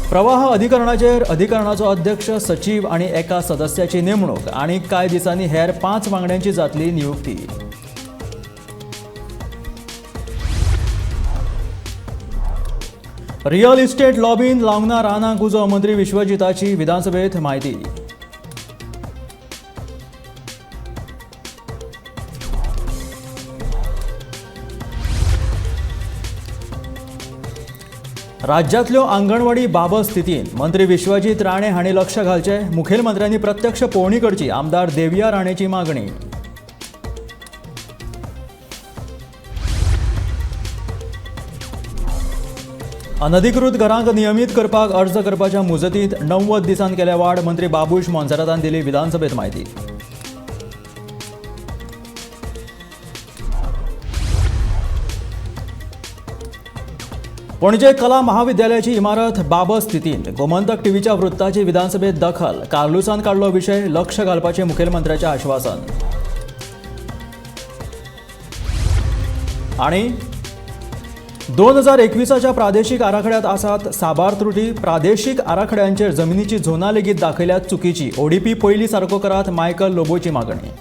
प्रवाह अधिकरणाचेर अधिकरणाचो अध्यक्ष सचिव आणि एका सदस्याची नेमणूक आणि कांय दिसांनी हेर 5 वांगड्यांची जातली नियुक्ती। रियल इस्टेट लॉबीन लावना रानांक उजो मंत्री विश्वजिताची विधानसभेत म्हायती। राज्यांतल्यो आंगणवाडी बाबत स्थितीन मंत्री विश्वजीत राणे हांणी लक्ष घालचे। मुखेलमंत्र्यांनी प्रत्यक्ष पळोवणी करची, आमदार देविया राणेची मागणी। अनधिकृत घरांक नियमित करपाक अर्ज करपाच्या मुजतीत 90 दिसान केल्या वाड, मंत्री बाबूश मोन्सेरातान दिली विधानसभेत म्हायती। पणजे कला महाविद्यालयाची इमारत बाबत स्थितीन गोमंतक टीव्हीच्या वृत्ताची विधानसभेत दखल, कार्लुसान काडलो विषय, लक्ष घालपाचे मुखेलमंत्र्याचे आश्वासन। आणि 2021च्या प्रादेशीक आराखड्यात आसात साबार त्रुटी, प्रादेशीक आराखड्यांचेर जमिनीची झोना लेगीत दाखयल्यात चुकीची, ओडीपी पयली सारको करात, मायकल लोबोची मागणी।